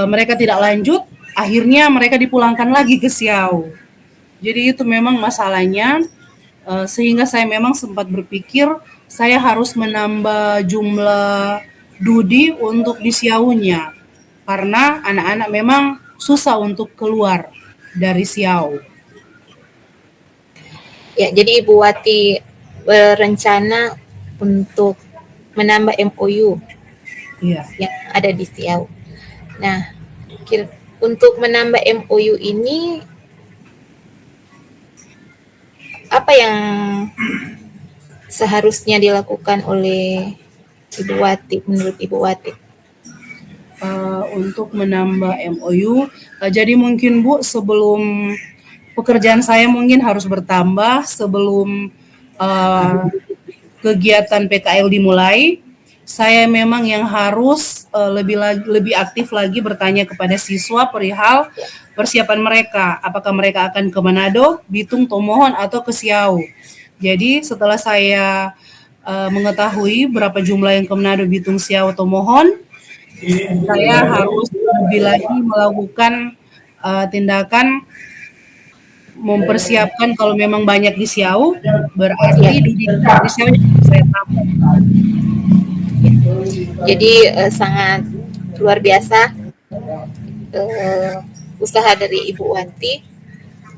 mereka tidak lanjut, akhirnya mereka dipulangkan lagi ke Siau. Jadi itu memang masalahnya, sehingga saya memang sempat berpikir saya harus menambah jumlah Dudi untuk di Siaunya karena anak-anak memang susah untuk keluar dari Siau. Ya, jadi Ibu Wati berencana untuk menambah MOU yang ada di Siau. Nah, untuk menambah MOU ini, apa yang seharusnya dilakukan oleh Ibu Wati, menurut Ibu Wati? Untuk menambah MOU, jadi mungkin Bu, sebelum pekerjaan saya mungkin harus bertambah sebelum kegiatan PKL dimulai. Saya memang yang harus lebih aktif lagi bertanya kepada siswa perihal persiapan mereka. Apakah mereka akan ke Manado, Bitung, Tomohon, atau ke Siau. Jadi setelah saya mengetahui berapa jumlah yang ke Manado, Bitung, Siau, Tomohon, saya harus lebih lagi melakukan tindakan mempersiapkan kalau memang banyak di Siau, Ya. berarti di Siau saya tambah. Jadi sangat luar biasa usaha dari Ibu Wati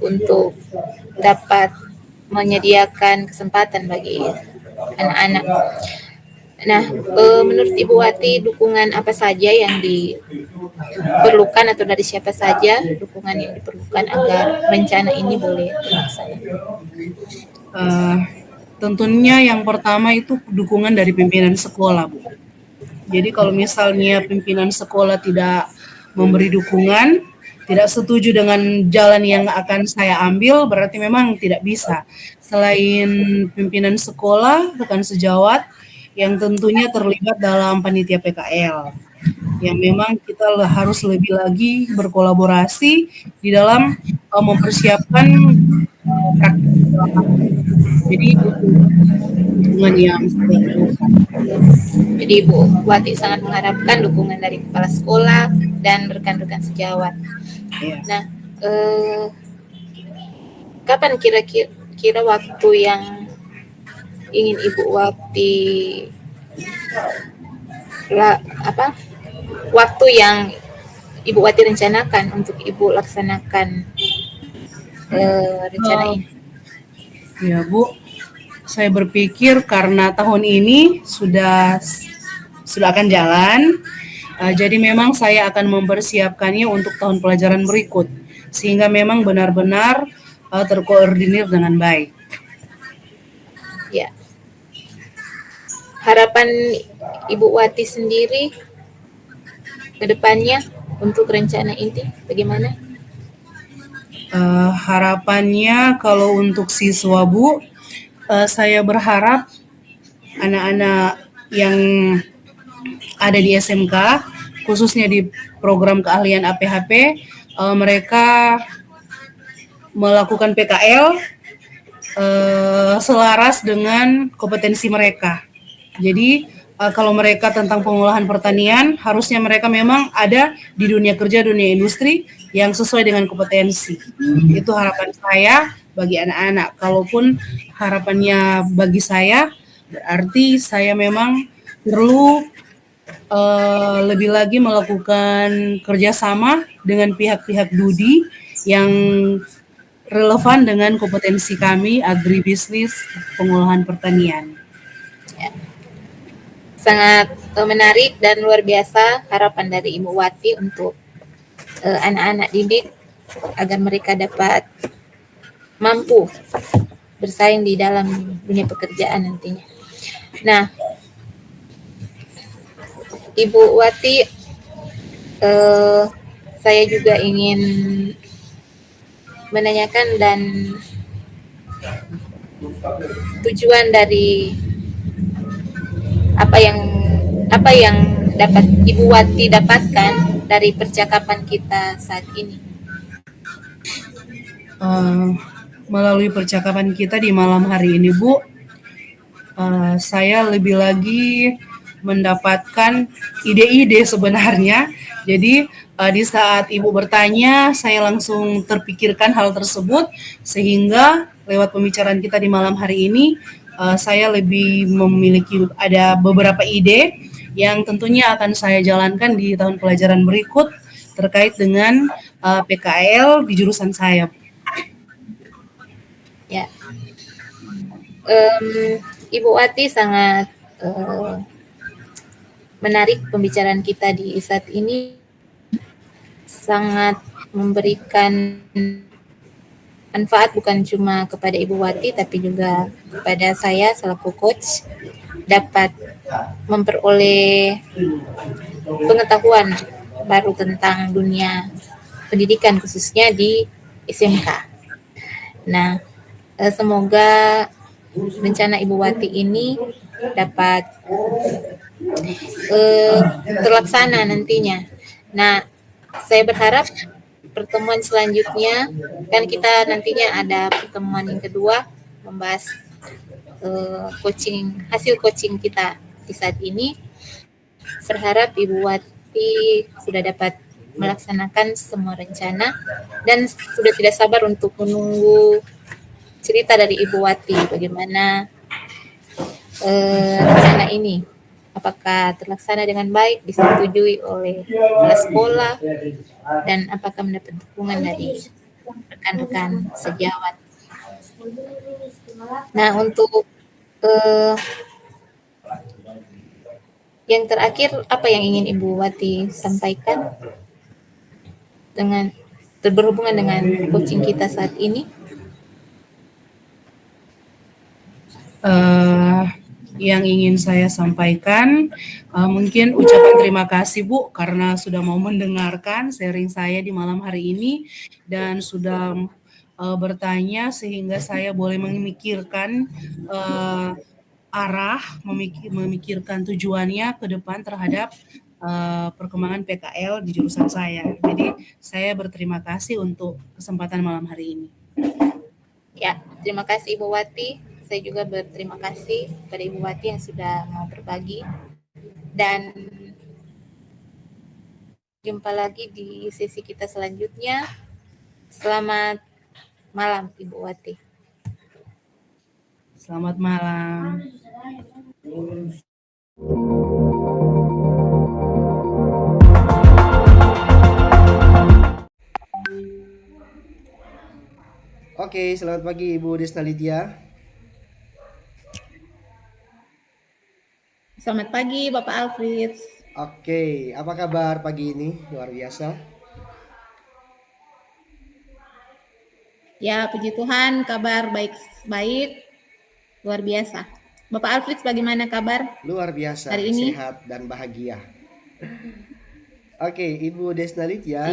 untuk dapat menyediakan kesempatan bagi anak-anak. Nah, menurut Ibu Wati, dukungan apa saja yang diperlukan atau dari siapa saja dukungan yang diperlukan agar rencana ini boleh terlaksana? Tentunya yang pertama itu dukungan dari pimpinan sekolah, Bu. Jadi kalau misalnya pimpinan sekolah tidak memberi dukungan, tidak setuju dengan jalan yang akan saya ambil, berarti memang tidak bisa. Selain pimpinan sekolah, rekan sejawat yang tentunya terlibat dalam panitia PKL, yang memang kita harus lebih lagi berkolaborasi di dalam mempersiapkan praktik di lapangan. Jadi itu dukungan yang saya perlukan. Jadi Ibu Wati sangat mengharapkan dukungan dari kepala sekolah dan rekan-rekan sejawat. Ya. Nah, kapan kira-kira waktu yang ingin Ibu Wati waktu yang Ibu Wati rencanakan untuk Ibu laksanakan rencana ini? Ya Bu, saya berpikir karena tahun ini sudah akan jalan, jadi memang saya akan mempersiapkannya untuk tahun pelajaran berikut, sehingga memang benar-benar terkoordinir dengan baik. Ya. Harapan Ibu Wati sendiri ke depannya untuk rencana ini bagaimana? Harapannya kalau untuk siswa Bu, saya berharap anak-anak yang ada di SMK, khususnya di program keahlian APHP, mereka melakukan PKL selaras dengan kompetensi mereka. Jadi kalau mereka tentang pengolahan pertanian, harusnya mereka memang ada di dunia kerja, dunia industri yang sesuai dengan kompetensi. Itu harapan saya bagi anak-anak. Kalaupun harapannya bagi saya, berarti saya memang perlu lebih lagi melakukan kerjasama dengan pihak-pihak DUDI yang relevan dengan kompetensi kami agribisnis pengolahan pertanian. Ya. Sangat menarik dan luar biasa harapan dari Ibu Wati untuk anak-anak didik agar mereka dapat mampu bersaing di dalam dunia pekerjaan nantinya. Nah, Ibu Wati, saya juga ingin menanyakan dan tujuan dari apa yang dapat Ibu Wati dapatkan dari percakapan kita saat ini. Melalui percakapan kita di malam hari ini, Bu, saya lebih lagi mendapatkan ide-ide sebenarnya. Jadi di saat Ibu bertanya, saya langsung terpikirkan hal tersebut, sehingga lewat pembicaraan kita di malam hari ini, saya lebih memiliki ada beberapa ide yang tentunya akan saya jalankan di tahun pelajaran berikut terkait dengan PKL di jurusan saya. Ya, Ibu Wati sangat menarik pembicaraan kita di saat ini, sangat memberikan manfaat bukan cuma kepada Ibu Wati tapi juga kepada saya selaku coach, dapat memperoleh pengetahuan baru tentang dunia pendidikan khususnya di SMK. Nah, semoga rencana Ibu Wati ini dapat terlaksana nantinya. Nah, saya berharap pertemuan selanjutnya, kan kita nantinya ada pertemuan yang kedua membahas hasil coaching kita di saat ini. Berharap Ibu Wati sudah dapat melaksanakan semua rencana dan sudah tidak sabar untuk menunggu cerita dari Ibu Wati bagaimana rencana ini. Apakah terlaksana dengan baik, disetujui oleh kepala sekolah, dan apakah mendapat dukungan dari rekan-rekan sejawat. Nah, untuk yang terakhir, apa yang ingin Ibu Wati sampaikan dengan berhubungan dengan coaching kita saat ini? Yang ingin saya sampaikan mungkin ucapan terima kasih Bu karena sudah mau mendengarkan sharing saya di malam hari ini dan sudah bertanya sehingga saya boleh memikirkan arah, memikirkan tujuannya ke depan terhadap perkembangan PKL di jurusan saya. Jadi saya berterima kasih untuk kesempatan malam hari ini. Ya, terima kasih Ibu Wati. Saya juga berterima kasih kepada Ibu Wati yang sudah mau berbagi. Dan jumpa lagi di sesi kita selanjutnya. Selamat malam Ibu Wati. Selamat malam. Oke, selamat pagi Ibu Desna Lydia. Selamat pagi Bapak Alfred. Oke, apa kabar pagi ini? Luar biasa. Ya, puji Tuhan, kabar baik-baik, luar biasa. Bapak Alfred, bagaimana kabar? Luar biasa, hari ini? Sehat dan bahagia. Oke, Ibu Desna Lydia,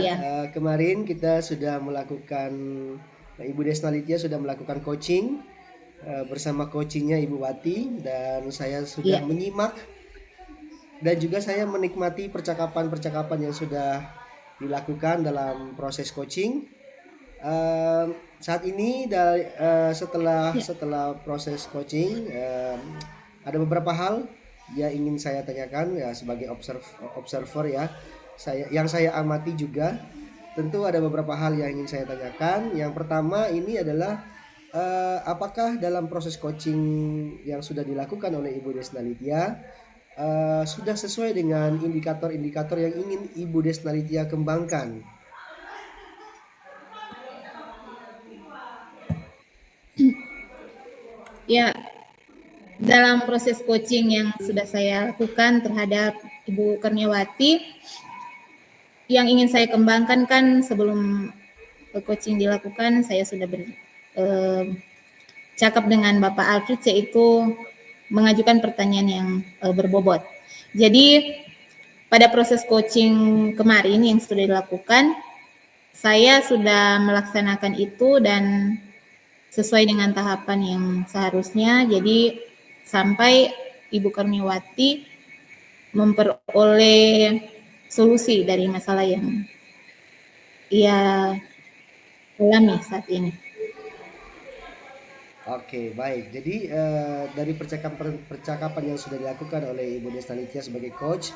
kemarin kita sudah melakukan, Ibu Desna Lydia sudah melakukan coaching bersama coachingnya Ibu Wati, dan saya sudah menyimak dan juga saya menikmati percakapan-percakapan yang sudah dilakukan dalam proses coaching. Saat ini setelah proses coaching ada beberapa hal yang ingin saya tanyakan ya sebagai observer ya. Saya amati juga. Tentu ada beberapa hal yang ingin saya tanyakan. Yang pertama ini adalah apakah dalam proses coaching yang sudah dilakukan oleh Ibu Desna Lydia sudah sesuai dengan indikator-indikator yang ingin Ibu Desna Lydia kembangkan? Ya, dalam proses coaching yang sudah saya lakukan terhadap Ibu Kurniawati, yang ingin saya kembangkan kan sebelum coaching dilakukan, saya sudah cakap dengan Bapak Alfred, yaitu mengajukan pertanyaan yang berbobot. Jadi pada proses coaching kemarin yang sudah dilakukan, saya sudah melaksanakan itu dan sesuai dengan tahapan yang seharusnya. Jadi sampai Ibu Kurniawati memperoleh solusi dari masalah yang ia alami saat ini. Oke, baik. Jadi dari percakapan yang sudah dilakukan oleh Ibu Desna Lydia sebagai coach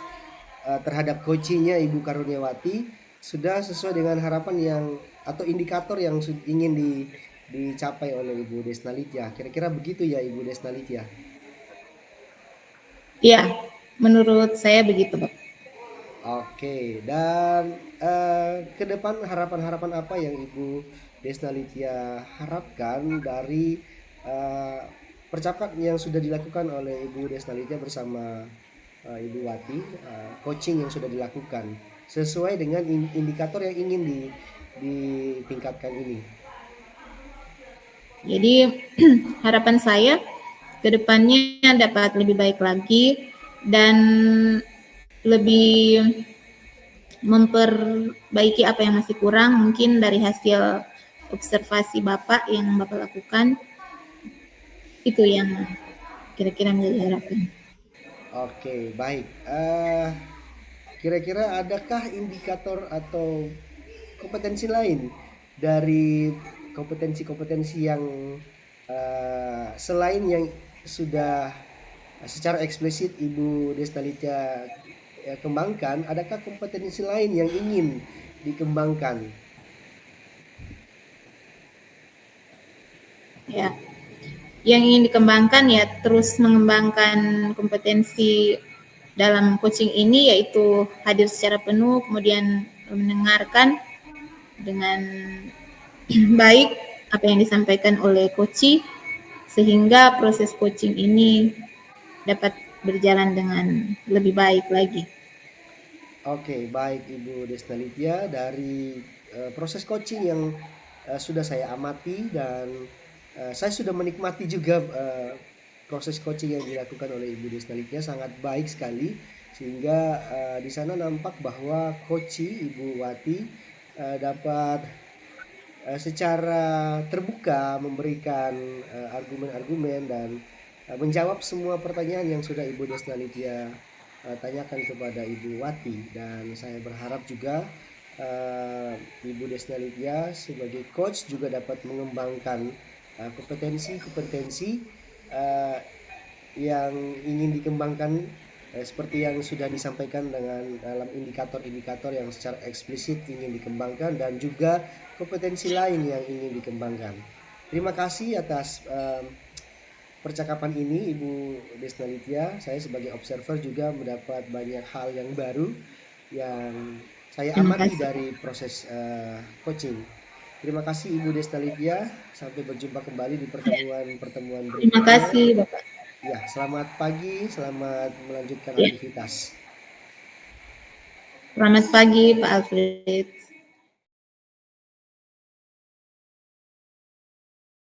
terhadap coachingnya Ibu Kurniawati sudah sesuai dengan harapan yang atau indikator yang ingin dicapai oleh Ibu Desna Lydia. Kira-kira begitu ya Ibu Desna Lydia? Iya, menurut saya begitu, Pak. Oke, dan ke depan harapan-harapan apa yang Ibu Desna Lydia harapkan dari percakapan yang sudah dilakukan oleh Ibu Desna Lydia bersama Ibu Wati, coaching yang sudah dilakukan sesuai dengan indikator yang ingin ditingkatkan ini? Jadi harapan saya ke depannya dapat lebih baik lagi dan lebih memperbaiki apa yang masih kurang mungkin dari hasil observasi Bapak yang Bapak lakukan. Itu yang kira-kira menjadi harapan. Oke, baik. Kira-kira adakah indikator atau kompetensi lain dari kompetensi-kompetensi yang selain yang sudah secara eksplisit Ibu Desna Lydia kembangkan, adakah kompetensi lain yang ingin dikembangkan? Ya, yang ingin dikembangkan ya terus mengembangkan kompetensi dalam coaching ini, yaitu hadir secara penuh, kemudian mendengarkan dengan baik apa yang disampaikan oleh coach, sehingga proses coaching ini dapat berjalan dengan lebih baik lagi. Oke, baik Ibu Desna Lidya, dari proses coaching yang sudah saya amati dan saya sudah menikmati juga proses coaching yang dilakukan oleh Ibu Desna Lidya, sangat baik sekali, sehingga di sana nampak bahwa coach Ibu Wati dapat secara terbuka memberikan argumen-argumen dan menjawab semua pertanyaan yang sudah Ibu Desna Lidya tanyakan kepada Ibu Wati. Dan saya berharap juga Ibu Desna Lidya sebagai coach juga dapat mengembangkan kompetensi-kompetensi yang ingin dikembangkan, seperti yang sudah disampaikan dengan dalam indikator-indikator yang secara eksplisit ingin dikembangkan, dan juga kompetensi lain yang ingin dikembangkan. Terima kasih atas percakapan ini Ibu Desna Lidya. Saya sebagai observer juga mendapat banyak hal yang baru yang saya amati dari proses coaching. Terima kasih Ibu Desna Lidya. Sampai berjumpa kembali di pertemuan-pertemuan berikutnya. Terima kasih Bapak. Ya, selamat pagi, selamat melanjutkan aktivitas. Selamat pagi Pak Alfred.